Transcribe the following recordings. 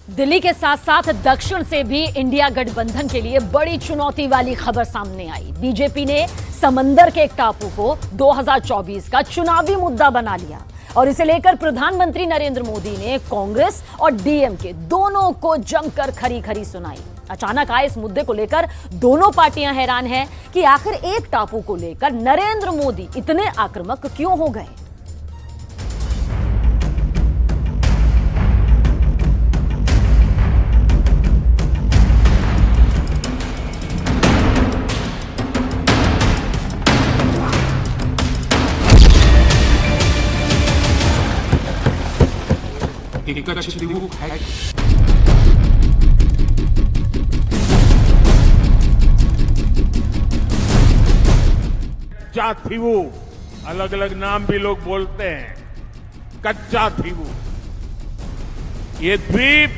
दिल्ली के साथ साथ दक्षिण से भी इंडिया गठबंधन के लिए बड़ी चुनौती वाली खबर सामने आई। बीजेपी ने समंदर के एक टापू को 2024 का चुनावी मुद्दा बना लिया और इसे लेकर प्रधानमंत्री नरेंद्र मोदी ने कांग्रेस और डीएमके दोनों को जमकर खरी खरी सुनाई। अचानक आए इस मुद्दे को लेकर दोनों पार्टियां हैरान हैं कि आखिर एक टापू को लेकर नरेंद्र मोदी इतने आक्रामक क्यों हो गए। कच्चा थीवू, अलग अलग नाम भी लोग बोलते हैं। कच्चा थीवू, ये द्वीप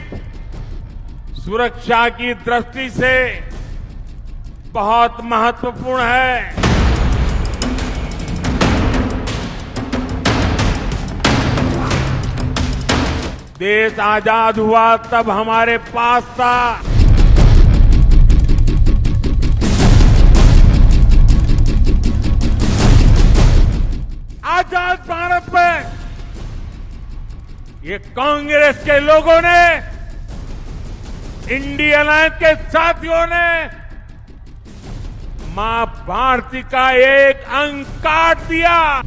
सुरक्षा की दृष्टि से बहुत महत्वपूर्ण है। देश आजाद हुआ तब हमारे पास था। आजाद भारत में ये कांग्रेस के लोगों ने, इंडियन अलायंस के साथियों ने मां भारती का एक अंक काट दिया।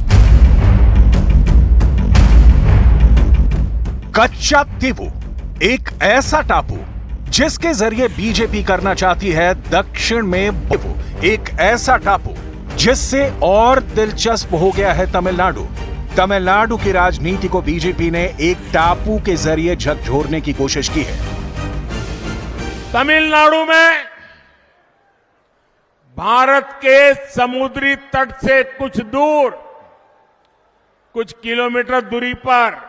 कच्चा थीवू, एक ऐसा टापू जिसके जरिए बीजेपी करना चाहती है दक्षिण में। एक ऐसा टापू जिससे और दिलचस्प हो गया है तमिलनाडु। तमिलनाडु की राजनीति को बीजेपी ने एक टापू के जरिए झकझोरने की कोशिश की है। तमिलनाडु में भारत के समुद्री तट से कुछ दूर, कुछ किलोमीटर दूरी पर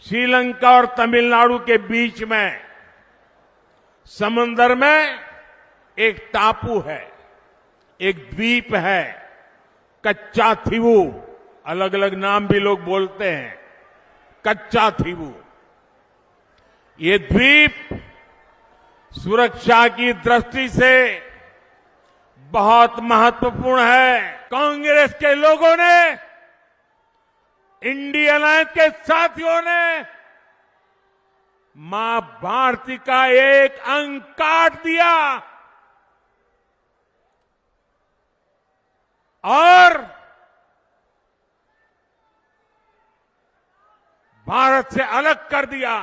श्रीलंका और तमिलनाडु के बीच में समंदर में एक टापू है, एक द्वीप है। कच्चा थीवू, अलग अलग नाम भी लोग बोलते हैं। कच्चा थीवू, ये द्वीप सुरक्षा की दृष्टि से बहुत महत्वपूर्ण है। कांग्रेस के लोगों ने, इंडियन अलायंस के साथियों ने मां भारती का एक अंक काट दिया और भारत से अलग कर दिया।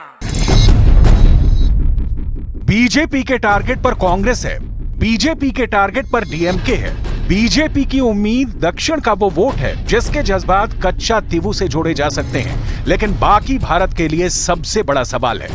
बीजेपी के टारगेट पर कांग्रेस है, बीजेपी के टारगेट पर डीएमके है। बीजेपी की उम्मीद दक्षिण का वो वोट है जिसके जज्बात कच्चा थीवू से जोड़े जा सकते हैं। लेकिन बाकी भारत के लिए सबसे बड़ा सवाल है,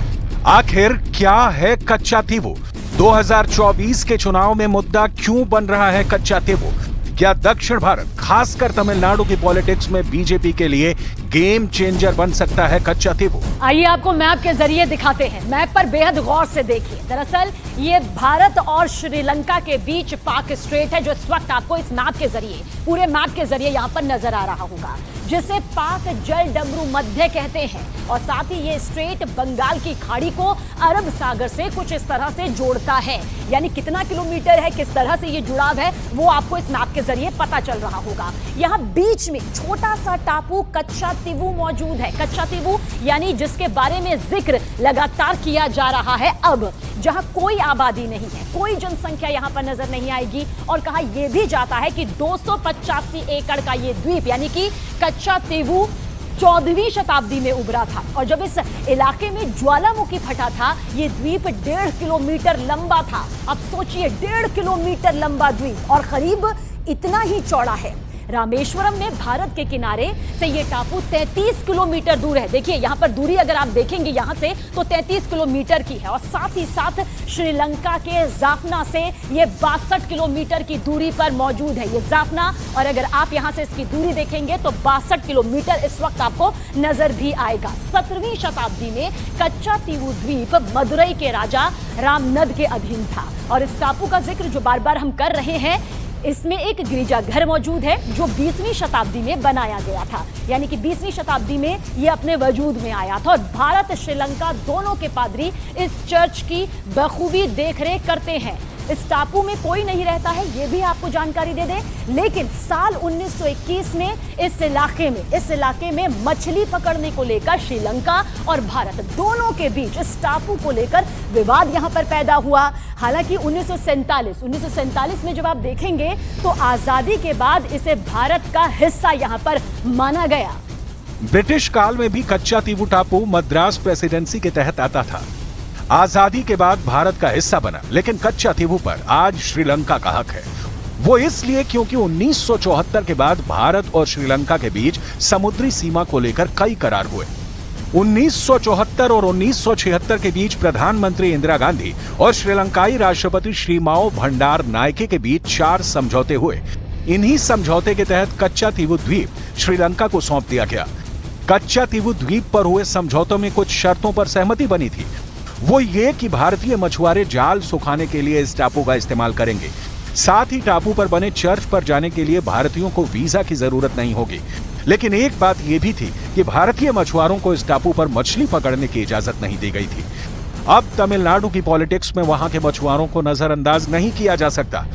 आखिर क्या है कच्चा थीवू? 2024 के चुनाव में मुद्दा क्यों बन रहा है कच्चा थीवू? क्या दक्षिण भारत, खासकर तमिलनाडु की पॉलिटिक्स में बीजेपी के लिए गेम चेंजर बन सकता है कच्चा थीवू? आइए आपको मैप के जरिए दिखाते हैं। मैप पर बेहद गौर से देखिए। दरअसल ये भारत और श्रीलंका के बीच पाक स्ट्रेट है, जो इस वक्त आपको इस मैप के जरिए, पूरे मैप के जरिए यहां पर नजर आ रहा होगा, जिसे पाक जल डमरू मध्य कहते हैं। और साथ ही ये स्ट्रेट बंगाल की खाड़ी को अरब सागर से कुछ इस तरह से जोड़ता है। यानी कितना किलोमीटर है, किस तरह से ये जुड़ाव है, वो आपको इस मैप के जरिए पता चल रहा होगा। यहाँ बीच में छोटा सा टापू कच्चा थीवू मौजूद है। कच्चा थीवू यानी जिसके बारे में जिक्र लगातार किया जा रहा है, अब जहां कोई आबादी नहीं है, कोई जनसंख्या यहां पर नजर नहीं आएगी। और कहा यह भी जाता है कि 285 एकड़ का ये द्वीप यानी कि कच्चा थीवू 14वीं शताब्दी में उभरा था। और जब इस इलाके में ज्वालामुखी फटा था, ये द्वीप 1.5 किलोमीटर लंबा था। अब सोचिए, 1.5 किलोमीटर लंबा द्वीप और करीब इतना ही चौड़ा है। रामेश्वरम में भारत के किनारे से ये टापू 33 किलोमीटर दूर है। देखिए यहां पर दूरी अगर आप देखेंगे यहां से तो 33 किलोमीटर की है। और साथ ही साथ श्रीलंका के जाफना से ये 62 किलोमीटर की दूरी पर मौजूद है ये जाफना। और अगर आप यहां से इसकी दूरी देखेंगे तो 62 किलोमीटर इस वक्त आपको नजर भी आएगा। 17वीं शताब्दी में कच्चा थीवू द्वीप मदुरई के राजा रामनद के अधीन था। और इस टापू का जिक्र जो बार बार हम कर रहे हैं, इसमें एक गिरजाघर मौजूद है जो 20वीं शताब्दी में बनाया गया था, यानी कि 20वीं शताब्दी में यह अपने वजूद में आया था और भारत श्रीलंका दोनों के पादरी इस चर्च की बखूबी देखरेख करते हैं। इस टापू में कोई नहीं रहता है, यह भी आपको जानकारी दे दें। लेकिन साल 1921 में इस इलाके में मछली पकड़ने को लेकर श्रीलंका और भारत दोनों के बीच इस टापू को लेकर विवाद यहां पर पैदा हुआ। हालांकि 1947 में जब आप देखेंगे तो आजादी के बाद इसे भारत का हिस्सा यहां पर माना गया। ब्रिटिश काल में भी कच्चा तीवू टापू मद्रास प्रेसिडेंसी के तहत आता था। आजादी के बाद भारत का हिस्सा बना, लेकिन कच्चा तीवू पर आज श्रीलंका का हक है। वो इसलिए क्योंकि 1974 के बाद भारत और श्रीलंका के बीच समुद्री सीमा को लेकर कई करार हुए। 1974 और 1976 के बीच प्रधानमंत्री इंदिरा गांधी और श्रीलंकाई राष्ट्रपति श्री माओ भंडार नायके के बीच 4 समझौते हुए। इन्हीं समझौते के तहत कच्चा तीवू द्वीप श्रीलंका को सौंप दिया गया। कच्चा तीवू द्वीप पर हुए समझौतों में कुछ शर्तों पर सहमति बनी थी। वो ये कि भारतीय मछुआरे जाल सुखाने के लिए इस टापू का इस्तेमाल करेंगे। साथ ही टापू पर बने चर्च पर जाने के लिए भारतीयों को वीजा की जरूरत नहीं होगी। लेकिन एक बात यह भी थी कि भारतीय मछुआरों को इस टापू पर मछली पकड़ने की इजाजत नहीं दी गई थी। अब तमिलनाडु की पॉलिटिक्स में वहां के मछुआरों को नजरअंदाज नहीं किया जा सकता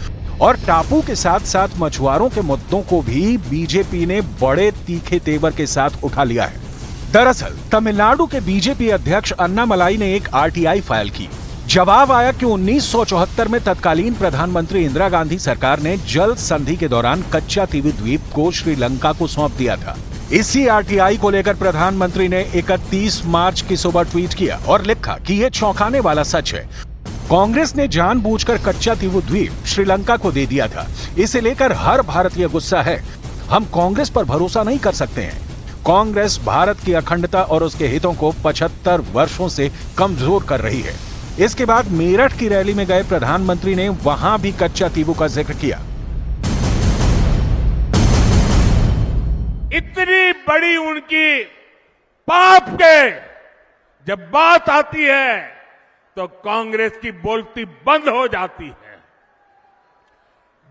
और टापू के साथ साथ मछुआरों के मुद्दों को भी बीजेपी ने बड़े तीखे तेवर के साथ उठा लिया है। दरअसल तमिलनाडु के बीजेपी अध्यक्ष अन्नामलाई ने एक आरटीआई फाइल की। जवाब आया कि 1974 में तत्कालीन प्रधानमंत्री इंदिरा गांधी सरकार ने जल संधि के दौरान कच्चा तीवू द्वीप को श्रीलंका को सौंप दिया था। इसी आरटीआई को लेकर प्रधानमंत्री ने 31 मार्च की सुबह ट्वीट किया और लिखा कि यह चौंकाने वाला सच है। कांग्रेस ने जानबूझकर कच्चा तीवू द्वीप श्रीलंका को दे दिया था। इसे लेकर हर भारतीय गुस्सा है। हम कांग्रेस पर भरोसा नहीं कर सकते हैं। कांग्रेस भारत की अखंडता और उसके हितों को 75 वर्षों से कमजोर कर रही है। इसके बाद मेरठ की रैली में गए प्रधानमंत्री ने वहां भी कच्चा तीवू का जिक्र किया। इतनी बड़ी उनकी पाप के जब बात आती है तो कांग्रेस की बोलती बंद हो जाती है।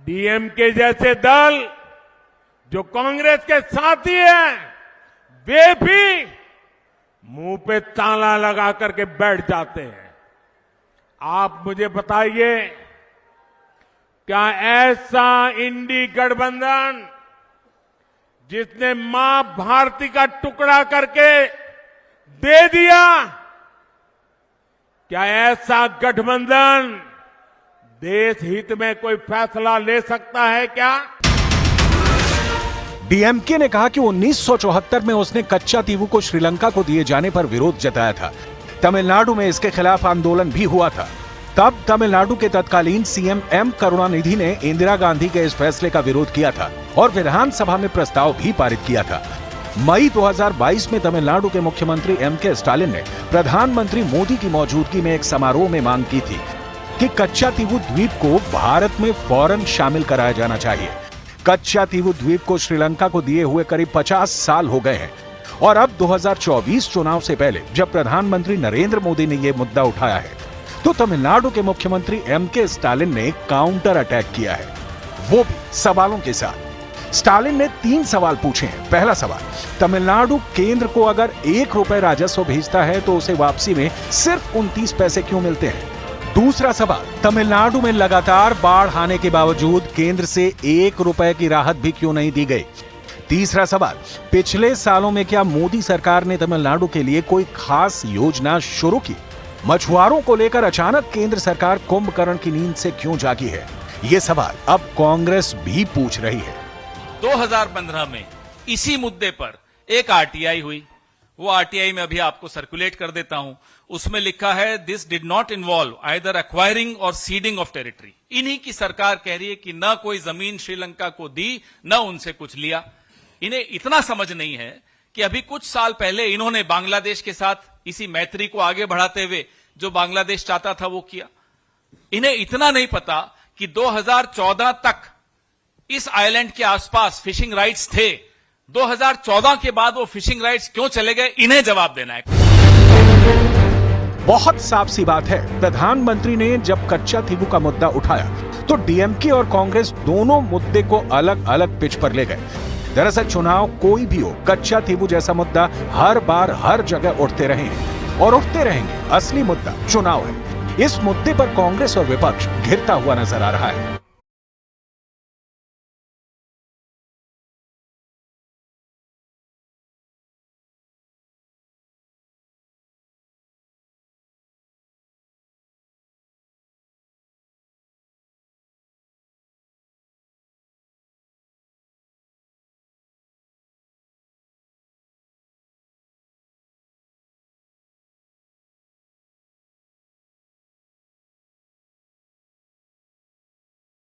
डीएमके जैसे दल जो कांग्रेस के साथी हैं वे भी मुंह पे ताला लगा करके बैठ जाते हैं। आप मुझे बताइए, क्या ऐसा इंडी गठबंधन जिसने मां भारती का टुकड़ा करके दे दिया, क्या ऐसा गठबंधन देश हित में कोई फैसला ले सकता है क्या? डीएमके ने कहा कि 1974 में उसने कच्चा तीवू को श्रीलंका को दिए जाने पर विरोध जताया था। तमिलनाडु में इसके खिलाफ आंदोलन भी हुआ था। तब तमिलनाडु के तत्कालीन सीएम एम करुणानिधि ने इंदिरा गांधी के इस फैसले का विरोध किया था और विधानसभा में प्रस्ताव भी पारित किया था। मई 2022 में तमिलनाडु के मुख्यमंत्री एमके स्टालिन ने प्रधानमंत्री मोदी की मौजूदगी में एक समारोह में मांग की थी कि कच्चा तीवू द्वीप को भारत में फौरन शामिल कराया जाना चाहिए। कच्चा तीवू द्वीप को श्रीलंका को दिए हुए करीब 50 साल हो गए हैं और अब 2024 चुनाव से पहले जब प्रधानमंत्री नरेंद्र मोदी ने यह मुद्दा उठाया है तो तमिलनाडु के मुख्यमंत्री एमके स्टालिन ने काउंटर अटैक किया है, वो भी सवालों के साथ। स्टालिन ने 3 सवाल पूछे हैं। पहला सवाल, तमिलनाडु केंद्र को अगर 1 रुपए राजस्व भेजता है तो उसे वापसी में सिर्फ 29 पैसे क्यों मिलते हैं? दूसरा सवाल, तमिलनाडु में लगातार बाढ़ आने के बावजूद केंद्र से 1 रुपए की राहत भी क्यों नहीं दी गई? तीसरा सवाल, पिछले सालों में क्या मोदी सरकार ने तमिलनाडु के लिए कोई खास योजना शुरू की? मछुआरों को लेकर अचानक केंद्र सरकार कुंभकर्ण की नींद से क्यों जागी है? ये सवाल अब कांग्रेस भी पूछ रही है। 2015 में इसी मुद्दे पर एक आरटीआई हुई। वो आरटीआई में अभी आपको सर्कुलेट कर देता हूं। उसमें लिखा है, this did not involve either acquiring और सीडिंग ऑफ टेरिटरी। इन्हीं की सरकार कह रही है कि न कोई जमीन श्रीलंका को दी, न उनसे कुछ लिया। इन्हें इतना समझ नहीं है कि अभी कुछ साल पहले इन्होंने बांग्लादेश के साथ इसी मैत्री को आगे बढ़ाते हुए जो बांग्लादेश चाहता था वो किया। इन्हें इतना नहीं पता कि 2014 तक इस आइलैंड के आसपास फिशिंग राइट्स थे। 2014 के बाद वो फिशिंग राइट्स क्यों चले गए, इन्हें जवाब देना है। बहुत साफ सी बात है, प्रधानमंत्री ने जब कच्चा तीवू का मुद्दा उठाया तो डीएमके और कांग्रेस दोनों मुद्दे को अलग अलग पिच पर ले गए। दरअसल चुनाव कोई भी हो, कच्चा तीबू जैसा मुद्दा हर बार हर जगह उठते रहे हैं और उठते रहेंगे। असली मुद्दा चुनाव है। इस मुद्दे पर कांग्रेस और विपक्ष घिरता हुआ नजर आ रहा है।